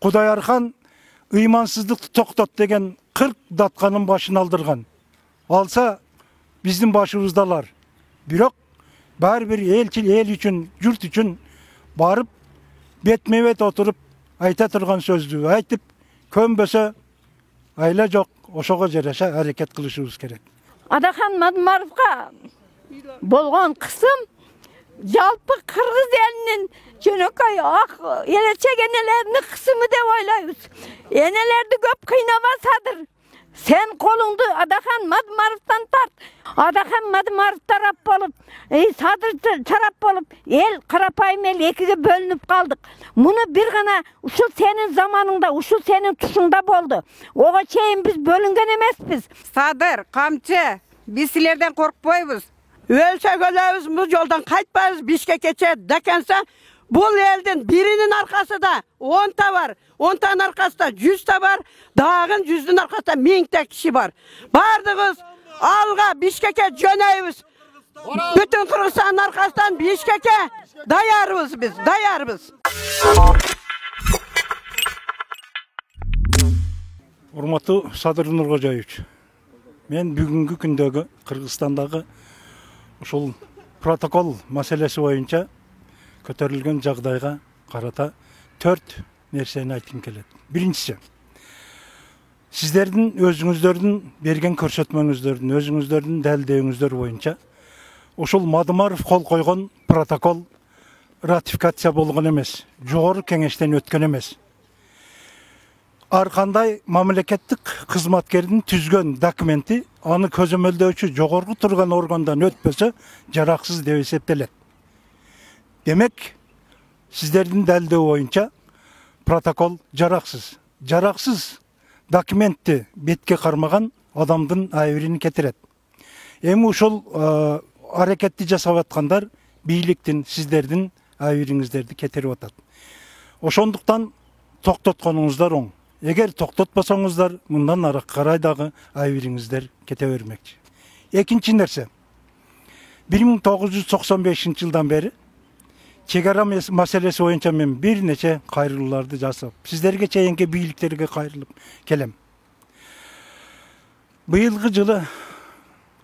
Kudayarхан ıymansızlıkты toqtat деген 40 datkанын başını aldırgan. Alsa bizim başımızdalar. Bирок bari bir elçil el üçün, jurt üçün barıp betme-bet oturup ayta turgan sözdü aytıp könbösө ayla жок, ошого жараша аракет кылышыбыз керек. Adaхан Madmarovga bolgan kısım жалпы Kırgız elinin jönökay ak elecek enelerini kısmı dep oylayız. Enelerdi köp kıynabasadır. Sen kolundu Adahan Madmarov'tan tart. Adahan Madmarov taraf bolup, sadır taraf bolup, el karapayım el ekiге bölünüp kaldık. Bunu bir gana uşul senin zamanında, uşul senin tuşunda boldu. Oğa çeyin biz bölüngen emespиz. Sadır, kamçı, biz silerden korkpayбыз. Ölsek öleriz, bu yoldan kaytmayız, Bişkek'e dekense, bu elden birinin arkası da 10 ta var, 10 tanın arkası da 100 ta var, dağın 100'ün arkası da 1000 ta kişi var. Bardığız, alga Bişkek'e jöneybiz. Bütün Kırgızstan'ın arkasından Bişkek'e dayarız biz, dayarız. Урматтуу Садыр Нуркожоевич, мен бүгүнкү күндөгү Кыргызстандагы ушул протокол маселеси боюнча көтөрүлгөн жагдайга карата 4 нерсени айткым келет. Биринчиси, сиздердин өзүңүздөрдүн берген көрсөтмөңүздөрдүн, өзүңүздөрдүн далилдөөңүздөр боюнча ушул Мадмаров кол койгон протокол ратификация болгон эмес, жогорку кеңештен өткөн эмес. Ар кандай мамлекеттик кызматкердин түзгөн документи аны көзөмөлдөөчү жогорку турган органдан өтпөсө жараксыз деп эсептелет. Демек, сиздердин далилдөө боюнча протокол жараксыз. Жараксыз документти бетке кармаган адамдын айыбырын кетирет. Эми ушул аракетти жасап аткандар бийликтин сиздердин айыбырыңыздарды кетирип атат. Ошондуктан токтотконуңуздар оң. Эгер токтотпосоңуздар, мындан ары карай дагы айыбырыңыздар кете бермекчи. Экинчи нерсе, 1995 жылдан бери чегара маселеси боюнча мен бир нече кайрылууларды жасап, сиздерге чейинки бийликтерге кайрылып келем. Быйылгы жылы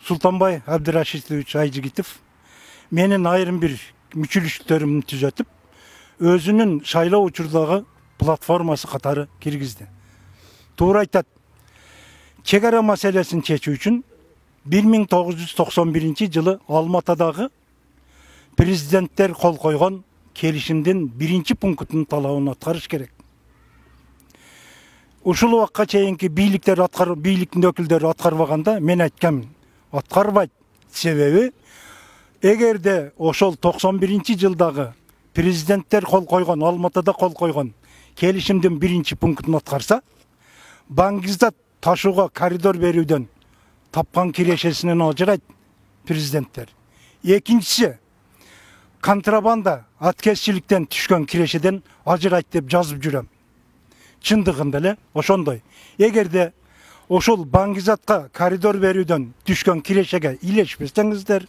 Султанбай Абдырашидович Айжигитов менин айрым бир мүчүлүштөрүмдү түзөтүп, өзүнүн шайлоо учурдагы платформасы катары киргизди. Туура айтат. Чегара маселесин чечүү үчүн 1991 жылы Алматадагы президенттер кол койгон келишимдин биринчи пунктунун талабын аткарыш керек. Ушул убакка чейинки бийликтин өкүлдөрү аткарбаганда мен айткам, аткарбайт. Себеби эгерде ошол 91 жылдагы президенттер кол койгон, Алматада кол койгон келишимдин биринчи пунктун аткарса, Баңгизат ташууга коридор берүүдөн тапкан кирешесинен ажырайт президенттер. Экинчиси, контрабанда аткезчиликтен түшкөн кирешеден ажырайт деп жазып жүрөм. Чындыгында эле ошондой. Эгерде ошол Баңгизатка коридор берүүдөн түшкөн кирешеге илешпесеңиздер,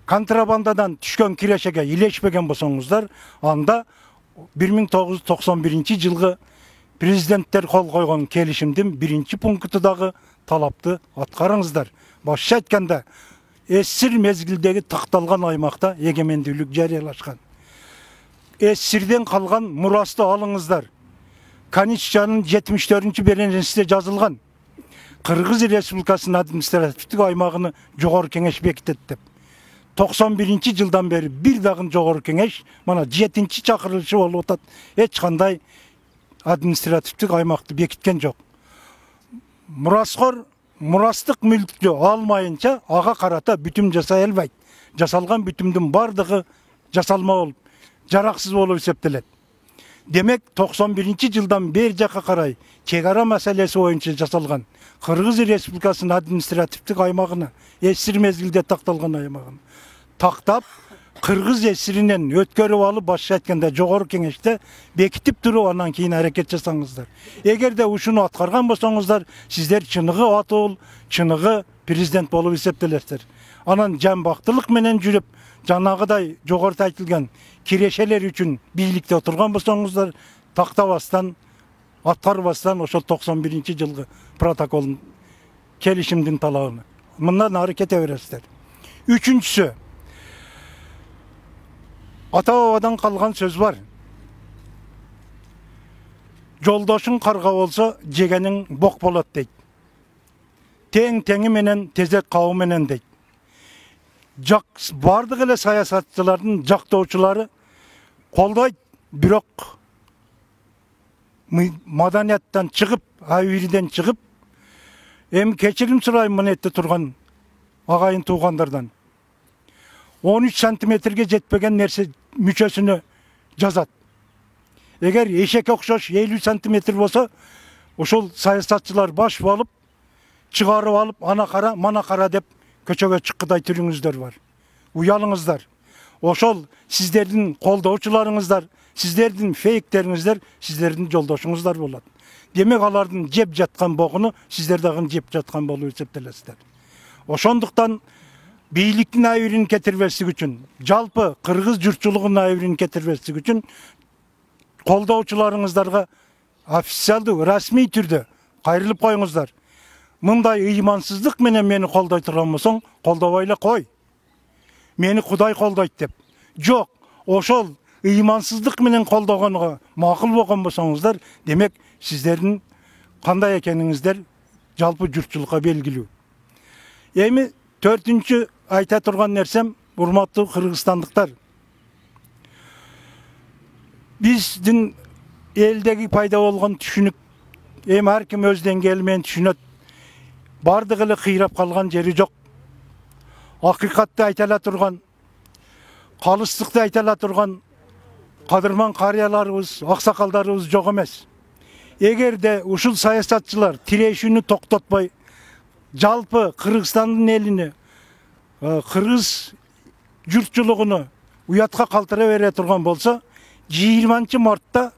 контрабандадан түшкөн кирешеге илешпеген болсоңуздар, анда 1991 жылғы президенттер кол койгон келишимдин биринчи пунктудагы талапты аткарыңыздар. Башка айтканда, эссир мезгилдеги такталган аймакта эгемендүүлүк жарыялашкан. Эссирден калган мурасты алыңыздар. Конституциянын 74-чү беренесинде жазылган. Кыргыз Республикасынын административдик аймагыны жогорку кеңеш бекитет деп. 91 жылдан бери бир дагы жогорку кеңеш мана 7-чи чакырылышы болуп атат. Эч кандай административдик аймакты бекиткен жок. Мурастык мүлктү алмайынча ага карата бүтүм жасай албайт. Жасалган бүтүмдүн бардыгы жасалма болуп, жараксыз болуп эсептелет. Демек 91 жылдан бери жака карай чегара маселеси боюнча жасалган Кыргыз Республикасынын административдик аймагына, эсир мезгилде такталган аймагына тактап, Кыргыз эсиринен өткөрүп алып, башка айтканда жогорку кеңеште бекитип туруп, анан кийин аракет жасаңыздар. Эгерде ушуну аткарган болсоңуздар, сиздер чыныгы атыл, чыныгы президент болуп эсептелесиздер. Анан жамбактылык менен жүрүп, жанагыдай жогоруда айтылган кирешелер үчүн бийликте отурган болсоңуздар, тактабастан, аткарбастан ошол 91-жылгы протоколдун келишимдин талабын. Мындан ары кете бересиздер. Үчүнчүсү, ата-бабадан калган сөз бар. Жолдошуң карга болсо, жегениң бок болот дейт. Тең теңи менен, тезек кабы менен дейт. Бардык эле саясатчылардын жактоочулары колдойт, бирок маданияттан чыгып, абийирден чыгып, эми кечирим сурайм мынетте турган агайын туугандардан. 13 сантиметрге жетпеген нерсе мүчөсүнө жазат. Эгер эшек окшош 50 сантиметр болсо, ошол саясатчылар баш болуп, чыгарып алып, ана кара, мана кара деп көчөгө чыккыдай түрүңүздөр бар. Уялыңыздар. Ошол сиздердин колдоочуларыңыздар, сиздердин фейктериңиздер, сиздердин жолдошуңуздар болот. Демек алардын жеп жаткан богуну сиздер дагы жеп жаткан болуп эсептелесиздер. Ошондуктан бийликтин айырын кетирбеслик үчүн, жалпы кыргыз журтчулугунун айырын кетирбеслик үчүн колдоочуларыңыздарга официалдуу, расмий түрдө кайрылып коюңуздар. Мындай ыймансыздык менен мени колдой турган болсоң, колдобой эле кой. Мени Кудай колдойт деп. Жок, ошол ыймансыздык менен колдогонго макул болгон болсоңуздар, демек сиздердин кандай экениңиздер жалпы журтчулукка белгилүү. Эми 4-чү айта турган нерсем, урматтуу кыргызстандыктар. Биздин элдеги пайда болгон түшүнүк, эми ар ким өз деңгээли менен түшүнөт. Бардык эле кыйрап калган жери жок. Акыйкатты айтала турган, калыстыкты айтала турган кадырман карыяларыбыз, аксакалдарыбыз жок эмес. Эгерде ушул саясатчылар тирешүүнү токтотпой, жалпы Кыргызстандын элине, кыргыз журтчулугуну уятка калтыра бере турган болсо, 20-мартта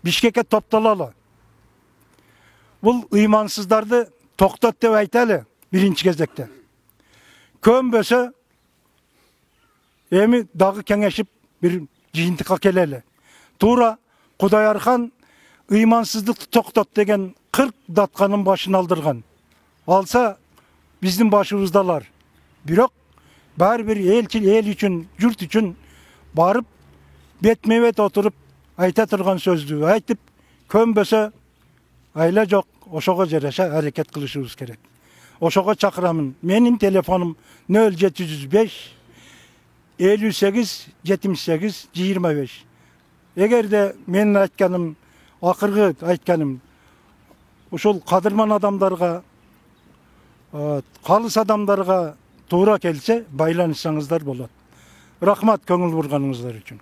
Бишкекке топтололу. Бул ыймансыздарды токтот деп айталы биринчи кезекте. Көнбөсө эми дагы кеңешип бир жыйынтыкка келели. Туура Кудайархан ыймансыздыкты токтот деген 40 датканын башын алдырган. Алса биздин башыбыздалар. Бирок баары бир эл үчүн, журт үчүн барып бетме-бет отуруп айта турган сөздү айтып, көнбөсө айла жок, ошого жараша аракет кылышыбыз керек. Ошого чакырамын. Менин телефонум 0705 58 78 25. Эгерде менин айтканым, акыркы айтканым ушул кадырман адамдарга, калыс адамдарга туура келсе, байланышсаңыздар болот. Рахмат көңүл бурганыңыздар үчүн.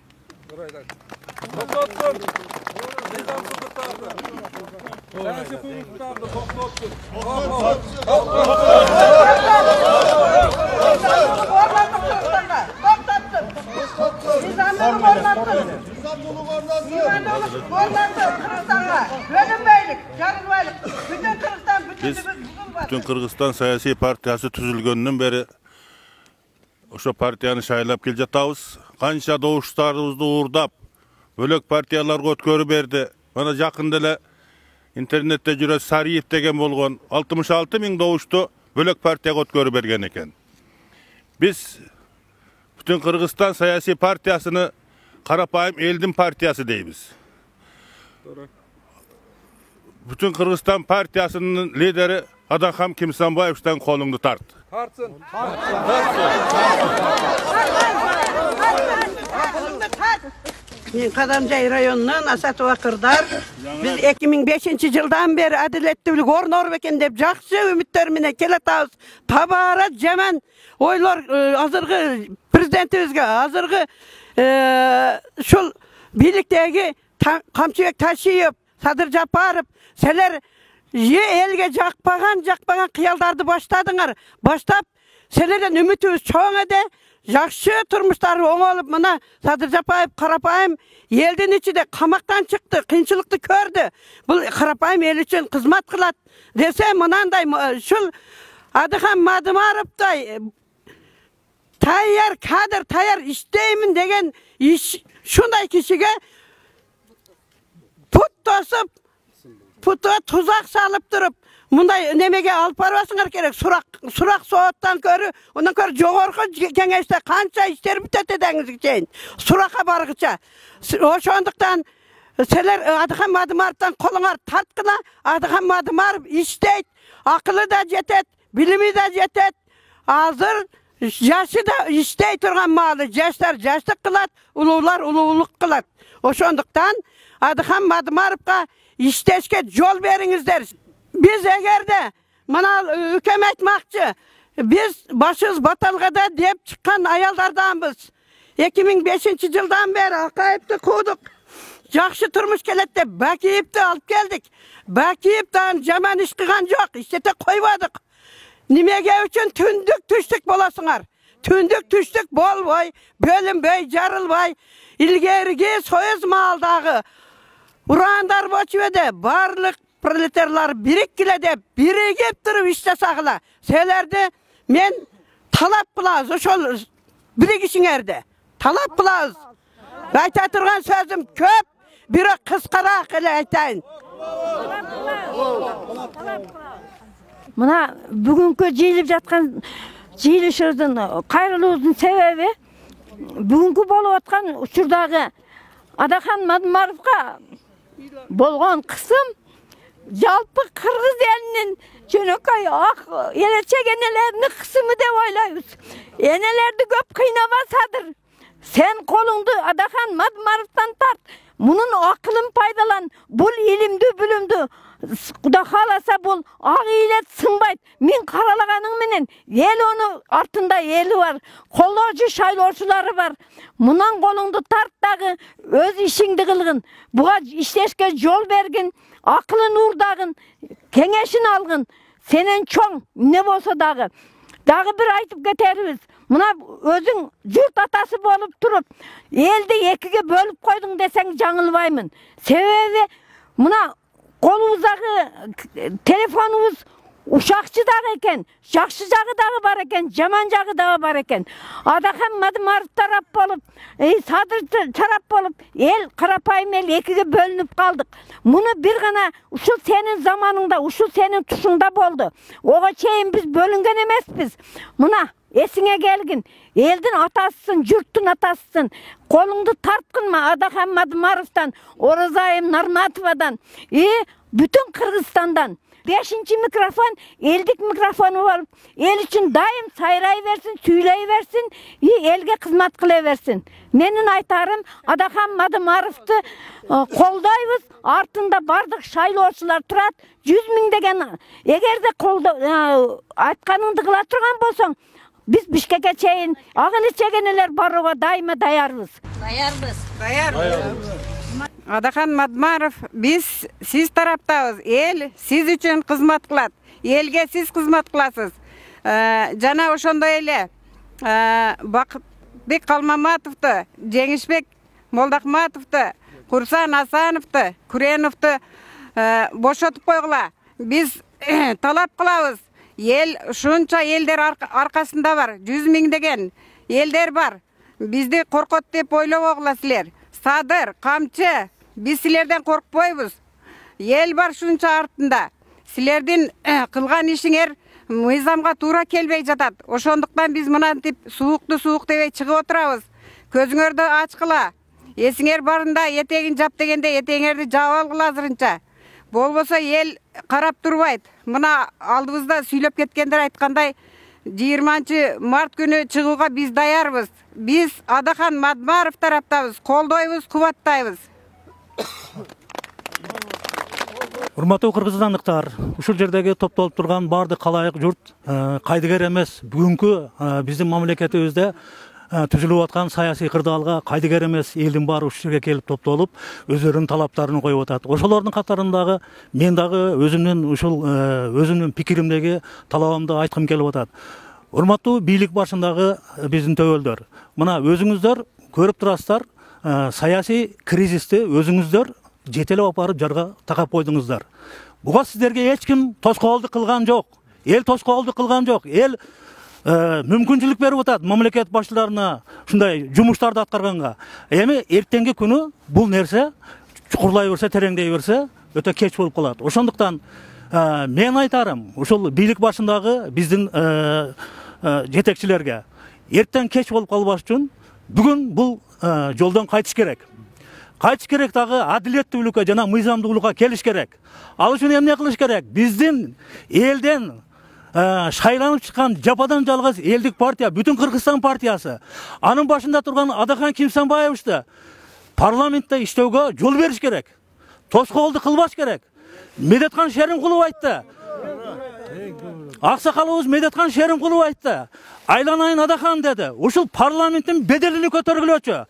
Biz bütün Kırgızstan siyasi partiyası түзүлгөндөн beri ошо партияны шайлап кел жатабыз. Канча добуштарыбызды уурдап, бөлөк партияларга өткөрүп берди. Мына жакында эле интернетте жүрө Сариев деген болгон 66 000 добушту бөлөк партияга өткөрүп берген экен. Biz bütün Kırgızstan siyasi partiyasını karapayım eldin partiyası deybiz. Bütün Kırgızstan partiyasının lideri Adakam Kimsanbayev'den kolunu tart. Tartsın. Мен Кадамжай районунан Асатова Кырдар. Biz 2005-жылдан бeri адилеттүүлүк орнор экен деп жакшы үмүттөр менен келатабыз. Табара жаман ойлор азыркы президентибизге, азыркы ушул бийликтеги Камчыбек Ташиев, Садыр Жапаров, силер элге жакпаган кыялдарды баштадыңар. Баштап, силерден үмүтүбүз чоң эде. Жакшы турмуштары оңолуп, мына Садыр Жапаев карапайым элдин ичинде камактан чыкты, кыйынчылыкты көрдү. Бул карапайым эл үчүн кызмат кылат десе, мынандай ушул Адыхан Мадымаровдай таяр кадр, таяр иштеймин деген шундай кишиге put tosып, put'a tuzak salıp durup, bunday nemege alıp barasınlar gerek. Surak soğuttan körü, ondan körü jogorku kengeçte kança işler bitet edeniz için. Suraka bargıça. Oşonduktan seler Adıkan Madımar'dan kolunar tartkına, Adıkan Madımar işteyt, akıllı da jetet, bilimi de jetet, hazır yaşı da iştey turgan malı, yaşlar yaşlık kılat, ulular ululuk kılat. Oşonduktan Adıkan Madımar'ga işteşke yol verinizler. Biz egerde mana hükümet makçı, biz başız batalgada deyip çıkan ayallardanbız. 2005 yıldan beri akayıptı kuduk. Жақшы turmuş kelet de Bakiyip'te alıp geldik. Bakiyip'ten jaman iş kıgan yok. İşte koymadık. Nimege üçün tündük tüştük bolasınlar. Tündük tüştük bol boy, bölüm boy, jarıl boy. İlgerigi soyuz maldağı. Urandar boçvede barlık proletarlar birikkilede birigip durup işte sağla. Selerde men talap kılaz. Oşol birigişinerde. Talap kılaz. Ayta turgan sözüm köp, biri kıskarak ele aytayın. Mına bugünkü jeyilip жатқан jeyilişimizдің кайрылуубуздун себеби бүгүнкү болуп аткан учурдагы Адахан Мадымаровго болгон кысым жалпы кыргыз элинин жөнөкөй ак элечек энелеринин кысымы деп ойлойбуз. Энелерди көп кыйнабасадыр. Sen kolundu Adahan Madmarov'tan tart. Bunun akılın paydalan. Bul ilimdi bülümdü. Kuda halasa bul. Ağ ilet sınbayt. Min karalaganın menen. El onu altında eli var. Kollocu şaylorçuları var. Bunun kolundu tart dağı. Öz işingdi kılgın. Buğa işleşke yol bergin. Akılın uğurdağın. Kengeşin algın. Senin çoğun ne bolsa dağı. Dağı bir aytıp geteriz. Mına özün jurt atası bolup turup, eldi ekige bölüp koydun desең жаңылбаймын. Себеbi mına kolumuzdagı telefonumuz uşakçı dağı eken, жақшы жағы дағы бар екен, жаман жағы дағы бар екен. Адахан Мадымаров тарап болып, Садыр тарап болып, ел қарапайым ел екіге бөлініп қалдық. Мұны бір ғана ушул сенің заманыңда, ушул сенің тұшыңда болды. Оға чейін біз бөлінген емеспіз. Мұна esine gelgin, elдің атасысың, жұрттың атасысың, қолыңды тартқынма Адахан Мадымаровтан, Оразайым Нарматовадан, bütün Kırgızstan'dan. 5. mikrofon, eldik mikrofonu var. El için daim sayrayıversin, söyleyiversin, elge hizmet kılaversin. Menin aytarım, Adahan Madımarov'tu koldayız, артында бардық шайлоочулар турат, 100 000 деген. Эгерде айтканыңды кыла турган болсоң, biz Bişkek'e çeyin, ağın içegeneler baruğa daima dayarız. Адахан Мадымаров, biz siz taraftabız. El siz üçün hizmet kılat. Elge siz hizmet kılasız. Jana oşondoy ele Bakıtbek Kalmamatовты, Жеңишбек Молдахматовты, Курсан Асановты, Күреновты boşotup koygula. Biz talap kılabız. El şunça elder arkasında var. 100 000 деген elder var. Bizde korkot dep oylop ogula sizler. Sadır, kamçı, biz sizlerden korkpoybuz. El var şunça артында. Sizlerden kılgan işiңер mizamga tuura kelbey jatat. Oşonduktan biz mınantip suuk debey çıkıp oturabız. Közüңөрдү açkıla. Esiңер barında etegin jap degende eteğiңерди jap algıla azırınça. Bolbosa el karap turbayt. Mına aldыбызda süйлөп кеткендер айткандай 20 март günü çıgууга biz dayarбыз. Biz Adahan Madımаров taraftabız, koldoybuz, kubattayбыз. Урматтуу кыргызстандыктар, ушул жердеги топтолуп турган бардык калайык журт кайдыгер эмес. Бүгүнкү биздин мамлекетибизде түзүлүп аткан саясий кырдаалга кайдыгер эмес элдин баары ушул жерге келип топтолуп, өздөрүнүн талаптарын коюп атат. Ошолордун катарындагы мен дагы өзүмдүн пикиримдеги талабымды айткым келип атат. Урматтуу бийлик башындагы биздин төбөлдөр, мына өзүңүздөр көрүп турасыздар, саясий кризисти өзүңүздөр жетелеп апарып жарга такап койдуңуздар. Буга сиздерге эч ким тоскоолдук кылган жок. Эл тоскоолдук кылган жок. Эл мүмкүнчүлүк берип атат мамлекет башчыларына ушундай жумуштарды аткарганга. Эми эртеңки күнү бул нерсе чукурлай берсе, тереңдей берсе, өтө кеч болуп калат. Ошондуктан мен айтарым, ошол бийлик башындагы биздин жетекчилерге эртең кеч болуп калбаш үчүн бүгүн бул жолдон кайтыш керек. Кайтыш керек дагы адилеттүүлүккө жана мыйзамдуулукка келиш керек. Ал үчүн эмне кылыш керек? Биздин элден шайланып чыккан жападан жалгыз элдик партия, бүтүн Кыргызстан партиясы, анын башында турган Адахан Кимсанбаевичти парламентте иштөөгө жол бериш керек. Тоскоолду кылбаш керек. Медетхан Шеримкулов айтты. Аксакалыбыз Медетхан Шеримкулов айтты. Айланайын Адахан деди. Ушул парламенттин беделини көтөргүлөчү,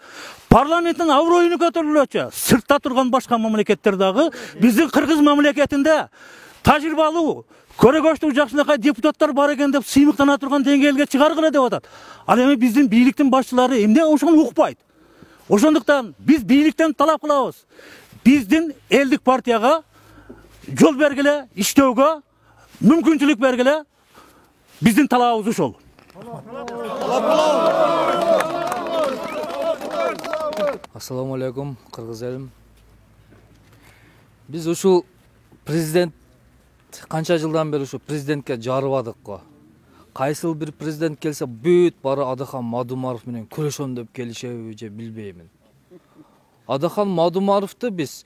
парламенттин аброюну көтөргүлөчү. Сыртта турган башка мамлекеттер дагы биздин Кыргыз мамлекетинде тажрыйбалуу, көрөгөчтүк жакшынакай депутаттар бар экен деп сыймыктана турган деңгээлге чыгаргыла деп атат. Ал эми биздин бийликтин башчылары эмне ошону укпайт? Ошондуктан биз бийликтен талап кылабыз. Биздин элдик партияга жол бергиле, иштөөгө мүмкүнчүлүк бергиле. Биздин талабыбыз ошол. Ассаламу алейкум, кыргыз элим. Биз ушул президент канча жылдан бери ушу президентке жарыбадык го. Кайсыл бир президент келсе бүт бары Адахан Мадумаров менен күрөшөм деп келишеби же билбеймин. Адахан Мадумаровду биз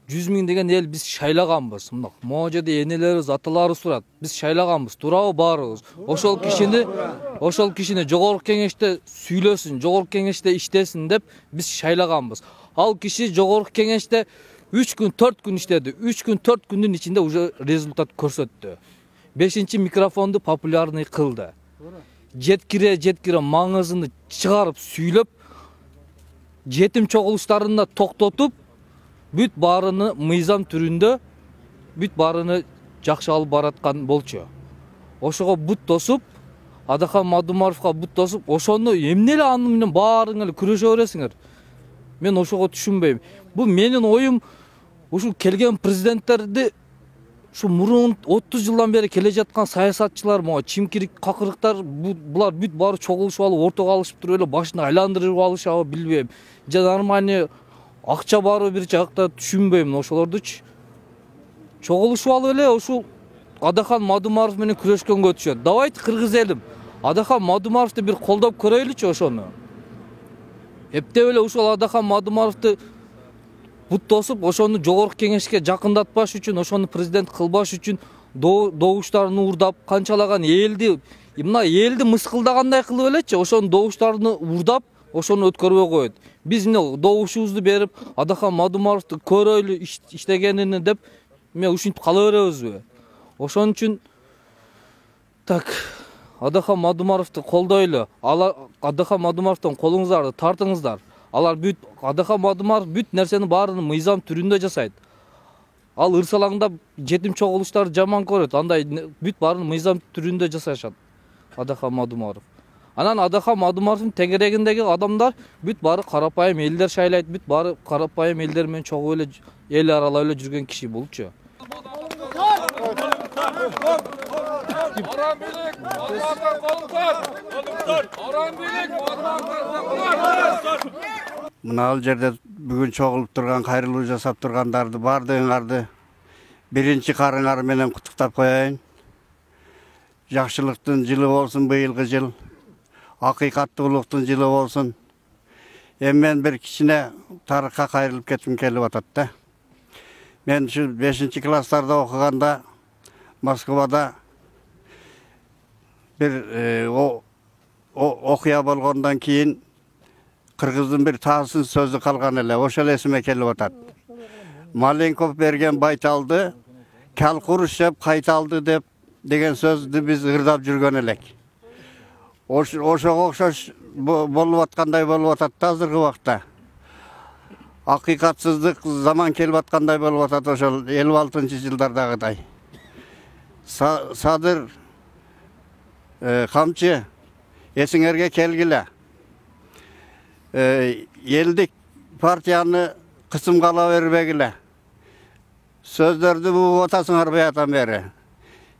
100 000 деген эл биз шайлаганбыз. Мына могу жерде энелерибиз, аталарыбыз турат. Биз шайлаганбыз, туурабы баарыбыз. Ошол кишини жогорку кеңеште сүйлөсүн, жогорку кеңеште иштесин деп биз шайлаганбыз. Ал киши жогорку кеңеште 3 күн, 4 күн иштеди. 3 күн, 4 күндүн ичинде уже результат көрсөттү. 5-чи микрофонду популярный кылды. Жеткире маңызын чыгарып сүйлөп, жетим чогулуштарына токтотуп, бүт баарыны мыйзам түрүндө, бүт баарыны жакшы алып бараткан болчу. Ошого бут тосуп, Адахан Мадумаровго бут тосуп, ошону эмне эле аны менен баарың эле күрөшө бересиңер? Мен ошого түшүнбөйм. Бул менин оюм, ушул келген президенттерди ушу мурун 30 жылдан бери келе жаткан саясатчылар, могу чимкирик какырыктар, булар бүт баары чогулушуп алып, ортого алышып туруп эле башына айландырып алышабы билбейм. Же нормальный акча барбы бир жакта түшүнбөйм ошолордучу. Чогулушуп алып эле ушул Адахан Мадумаров менен күрөшкөнгө өтүшөт. Давайте кыргыз элим, Адахан Мадумаровду бир колдоп көрөйлүчү ошону. Эптеп эле ушул Адахан Мадумаровду бут тосуп, ошону жогорку кеңешке жакындатпаш үчүн, ошону президент кылбаш үчүн добуштарын уурдап, канчалаган элди, мына элди мыскылдагандай кылып элечи, ошонун добуштарын уурдап, ошону өткөрбөй коет. Биз эмне добушубузду берип, Адахан Мадумаровду көрөйлү иштегенини деп, мен ушинтип кала беребизби? Ошон үчүн так Адахан Мадумаровду колдойлу. Адахан Мадумаровдон колуңуздарды тартыңыздар. Алар бүт Адахан Мадумаров бүт нерсени баарын мыйзам түрүндө жасайт. Ал ырсалаңдап жетим чогулуштарды жаман көрөт. Андай бүт баарын мыйзам түрүндө жасашат Адахан Мадумаров. Анан Адахан Мадумаровдун тегерегиндеги адамдар бүт баары карапайым элдер шайлайт, бүт баары карапайым элдер менен чогуу эле эл аралап эле жүргөн киши болчу. Мына ал жерде бүгүн чогулуп турган, кайрылуу жасап тургандарды бардыгыңарды биринчи карыңар менен куттуктап коеюн. Жакшылыктын жылы болсун быйылкы жыл. Акыйкаттуулуктун жылы болсун. Эми мен бир кичине тарыхка кайрылып кетким келип атат да. Мен ушу 5-чи класстарда окуганда Москвада bir окуя болгондон кийин кыргыздын бир таасын сөзү калган эле, ошол эсиме келип атат. Маленков берген байталды Калкуруш жеп кайталды деп деген сөздү биз ырдап жүргөн элек. Ошого окшош болуп аткандай болуп атат да азыркы убакта. Акыйкатсыздык заман келип аткандай болуп атат ошол 56-жылдардагыдай. Садыр камчы эсиңерге келгиле. Элдик партияны кысымга ала бербегиле. Сөздөрдү бугуп атасыңар баятан бери.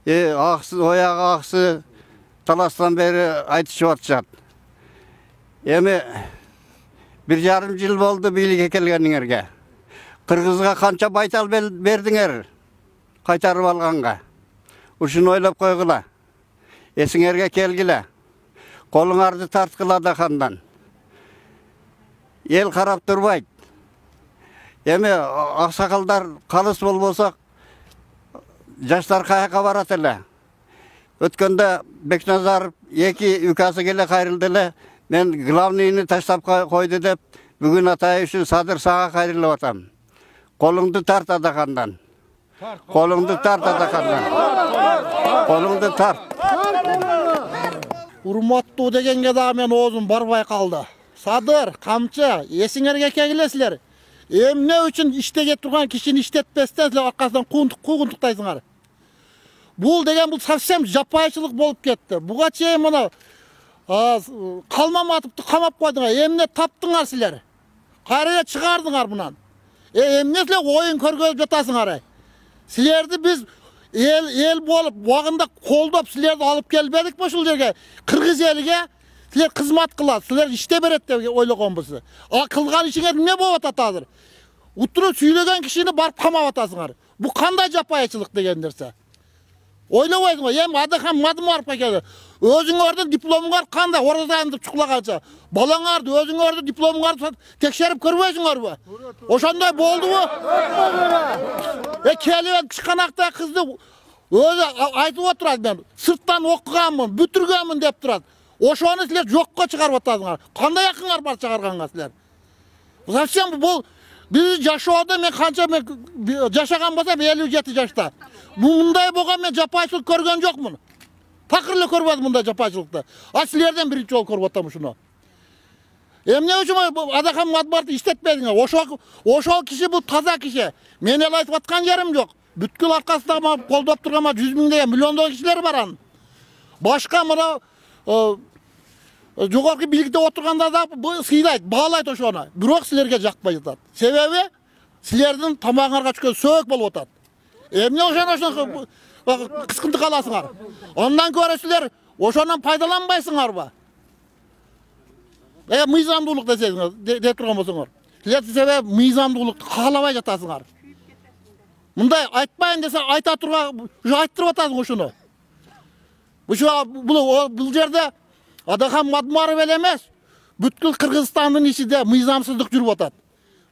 Оягы аксы таластан бери айтышып атышат. Эми 1,5 жыл болду бийликке келгениңерге. Kırgızga kança baytal berdiңер kaytarıp alганга. Ушуну ойлоп койгула. Esiңерге келгиле. Колуңарды тарткыла Дахандан. Ел карап турбайт. Эми аксакалдар калыс болбосо жаштар каяка барат эле. Өткөндө Бекназаров эки үкасы келе кайрылды эле. Мен главныйны таштап койду деп, бүгүн атай үчүн Садыр сага кайрылып атам. Колуңду тарт Адахандан. Колуңду тарт Адахандан. Колуңду тарт. Урматтуу дегенге да мен оозум барбай калды. Садыр, камчы, эсиңерге келгилесилер. Эмне үчүн иштеге турган кишини иштетпестен силер аркасынан куугунтуктайсыңар. Бул деген бул совсем жапайчылык болуп кетти. Буга чейин мына Калмаматовду камап койдуңар. Эмне таптыңар силер? Кайра чыгардыңар мунан. Эмне силер оюн көргөзүп жатасыңар? Силерди биз эл болуп, убагында колдоп силерди алып келбедикпи ушул жерге? Кыргыз элиге силер кызмат кылат, силер иште берет деп ойлогонбуз. Кылган ишиңер эмне болуп атат азыр? Утуруп сүйлөгөн кишини барып камап атасыңар. Бу кандай жапайчылык дегендерсе? Ойлобойсуңар, эми Адахан Мадумаровго келди. Өзүңөрдүн дипломуңар кандай? Орадан чукулаганча. Балаңарды, өзүңөрдүн дипломуңарды текшерип көрбөйсүңөрбү? Ошондой болдубу? Келип кичканактай кызды өзү айтып отурат, мен сырттан окуганмын, бүтүргөнмүн деп турат. Ошону силер жокко чыгарып атасыңар. Кандай акыңар бар чыгарганга силер? Совсем бул биз жашоодо мен канча жашаган болсом 57 жашта. Мындай болгон мен жапайчылык көргөн жокмун. Такыр эле көрбөдүм мындай жапайчылыкты. А силерден биринчи жолу көрүп атам ушуну. Эмне үчүн Адахан Мадумаровду иштетпедиңер? Ошол киши бул таза киши. Мен эле айтып аткан жерим жок. Бүткүл аркасында колдоп турган 100 миңдеген, миллиондогон кишилер бар анын. Башка мына жогорку бийликте отургандар да сыйлайт, баалайт ошону. Бирок силерге жакпай жатат. Себеби силердин тамагыңарга түшкөн сөөк болуп атат. Эмне ошону кыскынты каласыңар? Ondan көрө силер ошонун пайдаланбайсыңарбы? Мыйзамдуулук десеңиз, деп турган болсоңор. Силер себеп мыйзамдуулукту каалабай жатасыңар. Мындай айтпайын десе айта турган, айттырып атасың ошону. Бул жерде Адахан Мадумаров эле эмес, бүткүл Кыргызстандын ичинде мыйзамсыздык жүрүп атат.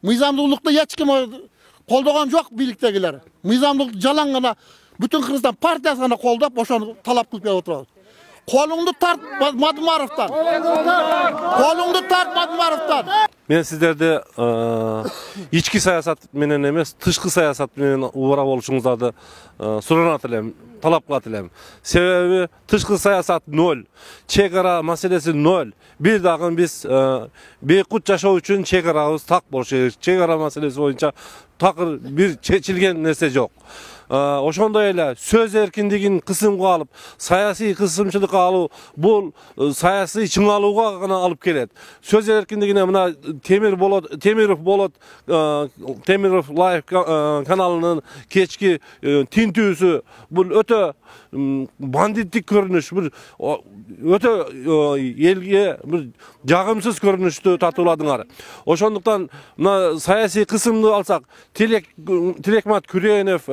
Мыйзамдуулукту эч ким колдогон жок бийликтегилер. Мыйзамдуулукту жалаң гана бүтүн Кыргызстан партиясы гана колдоп ошону талап кылып келип отурат. Колуңду тарт Мадумаровдон. Колуңду тарт Мадумаровдон. Мен сиздерди ички саясат менен эмес, тышкы саясат менен убара болушуңуздарды суранат элем, талап кылат элем. Себеби тышкы саясат 0, чек ара маселеси 0. Бир дагы биз бейкут жашоо үчүн чек арабыз так болушу керек. Чек ара маселеси боюнча такыр бир чечилген нерсе жок. Ошондой эле сөз эркиндигин кысымга алып, саясий кысымчылыкка алуу бул саясий чыңалууга гана алып келет. Сөз эркиндигине мына Темиров болот, Темиров Лайв каналынын кечки тинтүүсү бул өтө бандиттик көрүнүш, бир өтө элге бир жагымсыз көрүнүштү татууладыңар. Ошондуктан мына саясий кысымды алсак, Тилекмат Күренов,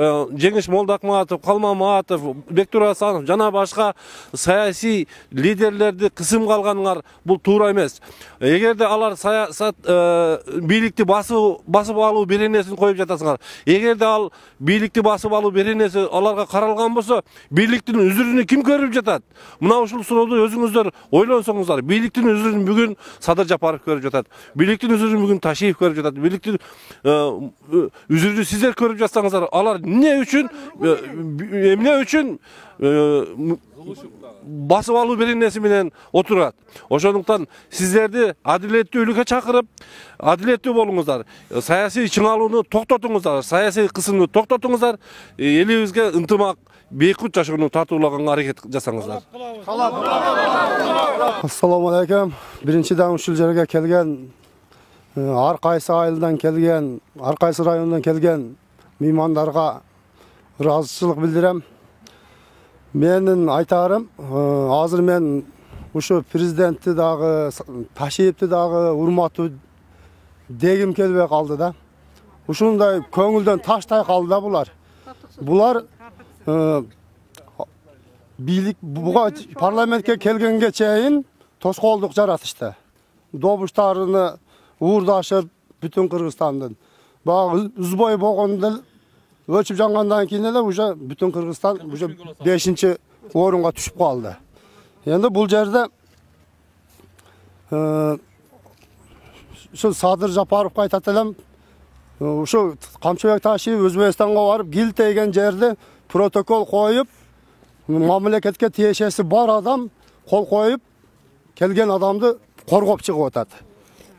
Жеңиш Молдакматов, Калмаматов, Бектур Асанов жана башка саясий лидерлерди кысымга алганыңар бул туура эмес. Эгерде алар саясат бийликти басып алуу беренесин коюп жатасыңар, эгерде ал бийликти басып алуу беренеси аларга каралган болсо, бийликтин үзүрүнү ким көрүп жатат? Мына ушул суроону өзүңүздөр ойлонсоңуздар. Бийликтин үзүрүн бүгүн Садыр Жапаров көрүп жатат. Бийликтин үзүрүн бүгүн Ташиев көрүп жатат. Бийликтин үзүрүнү сиздер көрүп жатсаңыздар, алар эмне үчүн басып алуу беренеси менен отурат. Ошондуктан сиздерди адилеттүүлүккө чакырып, адилеттүү болуңуздар. Саясий чыңалууну токтотуңуздар, саясий кысымды токтотуңуздар. Элибизге ынтымак, бейкут жашоону татуулаганга аракет жасаңыздар. Ассаламу алейкум. Биринчиден ушул жерге келген, ар кайсы айылдан келген, ар кайсы райондан келген меймандарга ыраазычылык билдирем. Менин айтарым, азыр мен ушу президентти дагы, Ташиевти дагы урматтуу дегим келбей калды да. ушундай көңүлдөн таштай калды да булар. Булар бийлик буга парламентке келгенге чейин тоскоолдук жаратышты. Добуштарыны уурдашып бүтүн Кыргызстандын. Багы үзбой болгондо ölçüp jangandan keyin эле уже бүтүн Кыргызстан уже 5-чи орунга түшүп калды. Эndi бул жерде ушу Садыр Жапаровго айтат элем, ушу Камчыбек Ташиев Өзбекстанга барып гил тейген жерде протокол коюп, мамлекетке тиешеси бар адам кол коюп келген адамды коргоп чыгып атат.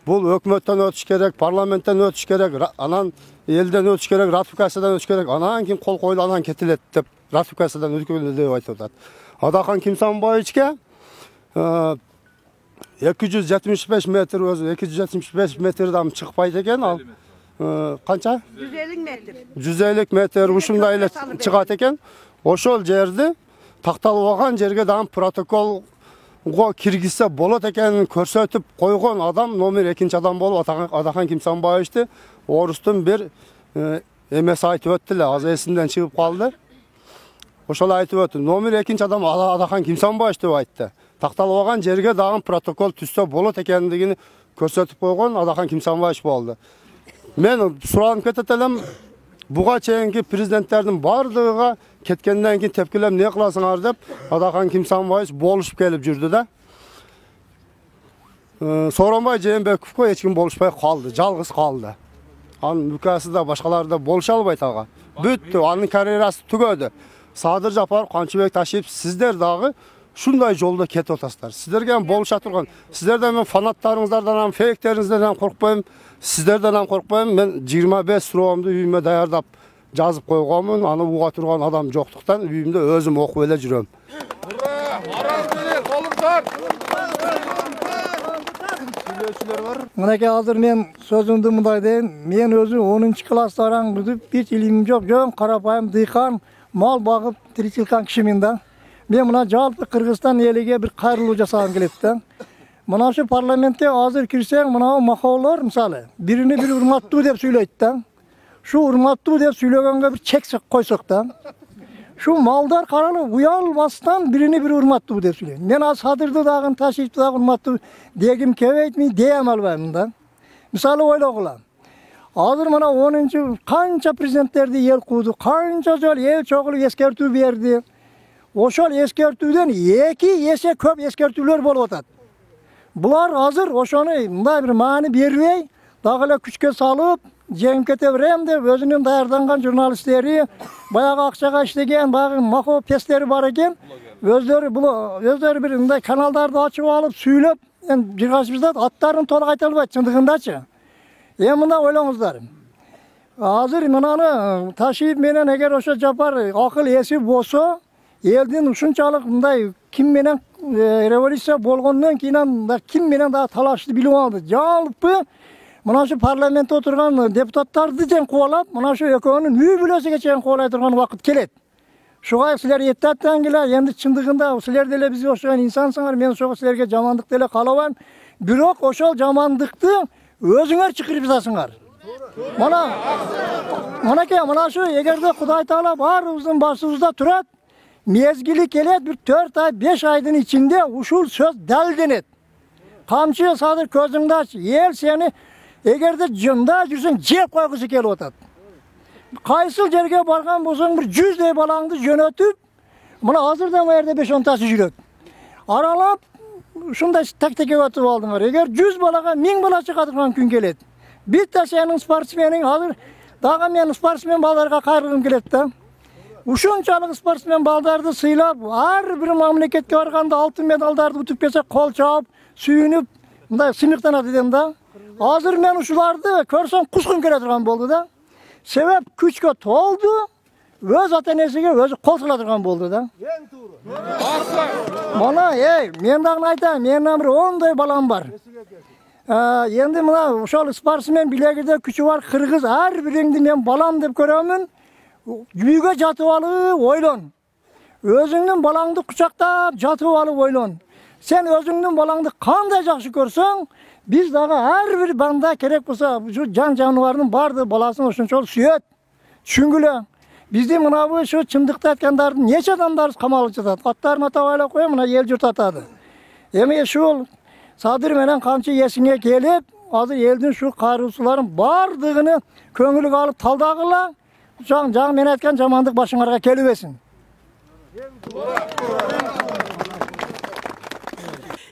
Бул өкмөттөн өтүш керек, парламенттен өтүш керек, анан элден өтүш керек, ратификациядан өтүш керек, анан кийин кол коюлуп анан кетилет деп ратификациядан өткөн деп айтып атат. Адахан Кимсанбаевичке 275 метр өзү 275 метрден чыкпайт экен, ал канча? 150 метр. 150 метр ушундай эле чыгат экен. Ошол жерди такталып алган жерге дагы протокол киргизсе болот экенин көрсөтүп койгон адам номер 2-чи адам болуп Адахан Кимсанбаевичти орустун бир эмеси айтып өттү эле, азыр эсимден чыгып калды. Ошол айтып өттү. Номер 2-чи адам Адахан Кимсанбаевич деп айтты. Такталып алган жерге дагы протокол түзсө болот экендигин көрсөтүп койгон Адахан Кимсанбаевич болду. Мен суранып кетет элем, буга чейинки президенттердин бардыгыга кеткенден кийин тепкилеп не кыласыңар деп Адахан Кимсанбаевич болушуп келип жүрдү да. Сооронбай Жээнбековго эч ким болушпай калды, жалгыз калды. Анын мүкасы да башкалары да болуша албайт ага. Бүттү, анын карьерасы түгөдү. Садыр Жапаров, Камчыбек Ташиев, сиздер дагы шундай жолдо кетип атасыздар. Сиздерге болуша турган, сиздерден мен фанаттарыңыздардан, фейктериңизден коркпойм, сиздерден коркпойм. Мен 25 суроомду үйүмө даярдап жазып койгонмун. Аны уга турган адам жоктуктан үйүмдө өзүм окуп эле жүрөм. Мынакей азыр мен сөзүмдү мындай дейин. Мен өзү 10-чы класста араңдып, эч илимим жок, карапайым дыйкан, мал багып тиричилкан кишимин да. Мен мына жалпы Кыргызстан элиге бир кайрылуу жасагым келет да. Мына шу парламентке азыр кирсең, мына макоолор мисалы, биrini бири урматтуу деп сүйлөйт да. Шу урматтуу деп сүйлөгөнгө бир чек койсок да. Шу малдар каралы уялбастан биrini бири урматтуу деп сүйлөйт. Мен аз Садырды дагы Ташиевди дагы урматтуу дегим келбейт, мен дей албайм да. Мисалы ойлогула. Азыр мына 10-чы канча президенттерди эл кууду, канча жол эл чогулуп эскертүү берди. Ошол эскертүүдөн 2 эсе көп эскертүүлөр болуп атат. Булар азыр ошону мындай бир маани бербей, дагы эле күчкө салып, жеңип кете берем деп өзүнүн даярданган журналисттери, баягы акчага иштеген багы макоо пестери бар экен. Өздөрү бир мындай каналдарды ачып алып, сүйлөп, жыргашып жатат, аттарын толук айта албайт чындыгындачы. Мында ойлоңуздар. Азыр мынаны Ташиев менен эгер ошо Жапар акыл эси болсо, элдин ушунчалык мындай ким менен революция болгондон кийин ким менен да талашты билип алды. Жалпы мына шу парламентте отурган депутаттарды тең кубалап, мына шу экөөнүн үй бүлөсүгө чейин кубалай турган убакыт келет. Шуга силер эттаттан келе, энди чындыгында силер деле бизге окшогон инсансыңар, мен ошого силерге жамандык деле каалабайм. Бирок ошол жамандыкты өзүңөр чыкырып жатасыңар. Мына шу эгерде Кудай Таала баарыбыздын башыбызда турат, мезгили келет, bir 4 ay 5 айдын ичинде ушул сөз далилденет. Камчы Садыр көзүңдү ач, эл сени эгерде жында жүрсөң жеп койгусу келип атат. Кайсыл жерге барган болсоң bir 100 балаңды жөнөтүп, мына азырдан жерде 5-10тасы жүрөт. Аралап ушундай тактика өтүп алдыңар. Эгер 100 балага 1000 бала чыгатырган күн келет. Битте сенин спортсмениң азыр дагы мен спортсмен балдарга кайрылгым келет да. Ушунчалык спортсмен балдарды сыйлап, ар бир мамлекетке барганда алтын медалдарды утуп келсе, кол чаап, сүйүнүп, мындай сыймыктанат эдем да. Азыр мен ушуларды көрсөм кускум келе турган болду да. Себеп күчкө толду, өз ата-энесиге өзү кол сала турган болду да. Мына, мен дагы айтайын, менин бир 10 балам бар. Енді мына ошол спортсмен билегиде күчү бар кыргыз ар бириңди мен балам деп көрөмүн. Үйгө жатып алып ойлон. Өзүңдүн балаңды кучактап жатып алып ойлон. Сен өзүңдүн балаңды кандай жакшы көрсөң, Biz dağı her bir banda gerek olsa şu can canavarının bardı balasını ошончол сүйөт. Түшүнгүлө. Bizde mınavı şu çımdıkta etkenler neçe adamlar kamalı жатат. Atlar matavayla koyuyor buna el yurt atadı. Emi şu sadır menen kamçı yesine gelip hazır eldin şu karısuların bardığını köngülük alıp taldağıla can men etken jamandık başыңarga kelibesин.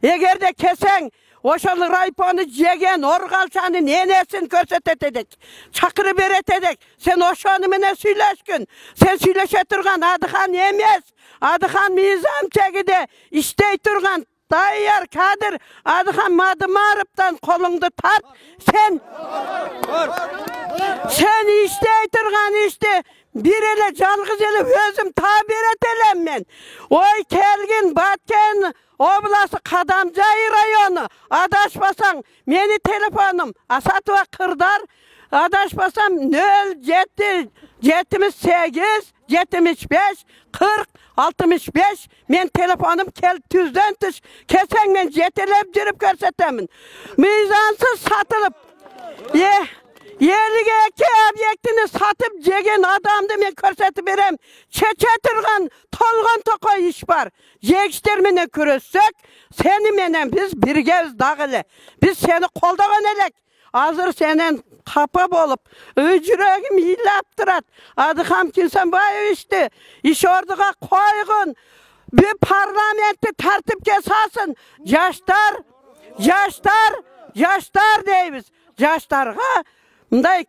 Egerde kesen oşol rayponu jegen orgalçanı nenesin körsetetedek. Çakırı beretedek. Sen oşonu mene süyleşkün. Sen süyleşe turgan Adıhan emes. Adıhan mizam çekide iştey turgan Tayyar Kadir Adıhan Madımarıp'tan kolundu tart. Sen iştey turgan işte bir ele calgız ele özüm tabir etelem men. Oy kelgin batken oblası Kadamcay rayonu adaşmasang meni telefonum Asatova Kırdar adaşmasam 07 78 75 40 65 men telefonum kel tüzden tüş kesen men jetelep jirip körsetemin. Mizansız satılıp yerlige iki obyektini satıp jegen adamdı men körsetip berem. Çeçe turgan tolgon tokoy iş var. Jegişler menen körössök seni menen biz birgebiz dagılı. Biz seni koldagan elek. Hazır senen kapa bolup yüreğim hilap durat. Adıham Kimsenbayev işte iş orduga koygun. Bir parlamenti tartip kesasın. Yaşlar deybiz. Yaşlarga mınday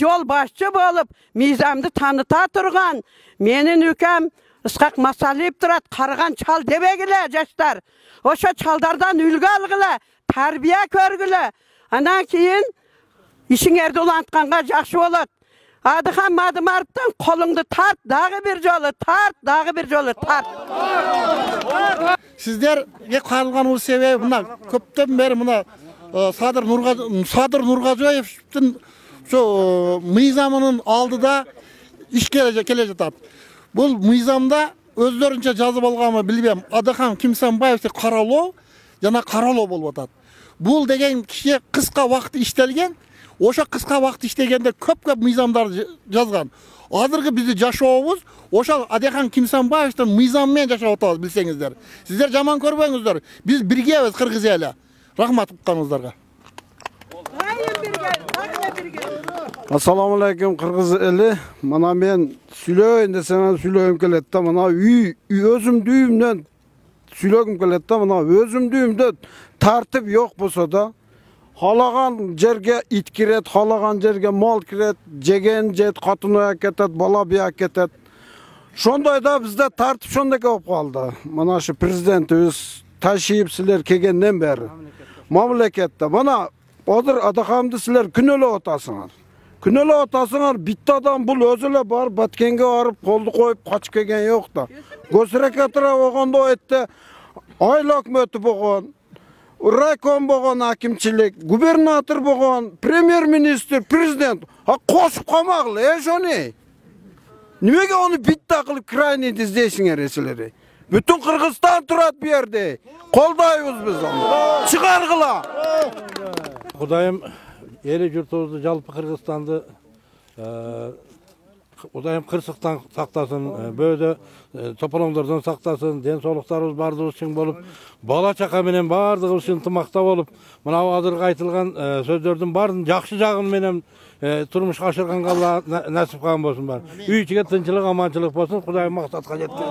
yol başçı bolup mizamdı tanıta turgan. Menin üküm Iskak masallayıp durat, karıgan çal debegile yaşlar. Oşo çaldardan ülgü algıla, terbiye körgüle. Anan keyin işin erde ulantkanga jakşı bolat. Adıhan Madımarıp'tan kolundu tart, dağı bir jolu tart, dağı bir jolu tart. Sizlerge karılgan sebebi mına köpten beri mına Sadır Nurgazoyev'tin şu mizamının aldıda iş gelecek. Bu mizamda özlerince жазып алганымы билбем. Adıhan Kimsenbayev Karalo jana Karalo bolup atat. Bul degen kişi kıska vaqt iştelgen. Oşa kıska vaqt iştegende köp mizamlar жазган. Azırgı bizi jaşoobuz oşa Adıhan Kimsenbayev'tin mizam men jaşap atabız bilsеңizdер. Sizler jaman körбөңүздөр. Biz birgebiz Kırgız eli. Rahmat uqqanыңыздарга. Assalamu alaikum Kırgız eli. Mana men süylöйүн desem süylögüm kelet da mana özüm düğümden süylögüm kelet da mana özüm düğümde tartip yok bolsa da halagan jerge it kiret, halagan jerge mal kiret, jegen jet katına ketet, bala biya ketet. Şonday da bizde tartip şonday bolup kaldı. Mana şu prezidentimiz taşıyıp sizler kelgenden beri mamlekette mana odur Adıhan'dı sizler günöle otasыңар. Günöle otasыңар bitti adam bul özüle bar Batkenge varıp koldu koyup kaçıp kelgen yok da. Gösrekatira oganda o ette ayla hükümeti boğan, raykom boğan hakimçilik, gubernatör boğan, premier minister, prezident. Ha koşup kamaklı şonu. Nimege onu bitti akılıp krayını dizdeysingер esileri. Bütün Kırgızstan turat bir yerde. Koldayız biz onu. Çıkargıla. Kudayım eli yurtumuzu жалпы Kırgızstan'dı Kudayım kırsıktan saktasın, böyle topalımlardan saktasın, densoluklarımız bardığımız için bolup, bala çaka menen bardığımız için tımakta bolup, mına adırga aytılgan sözlerden bardın, jakşı jagın menen turmuş aşırgan Allah nasip kılgan bolsun bar. Üy içige tınçılık, amançılık bolsun, Kudayım maksatka jetken.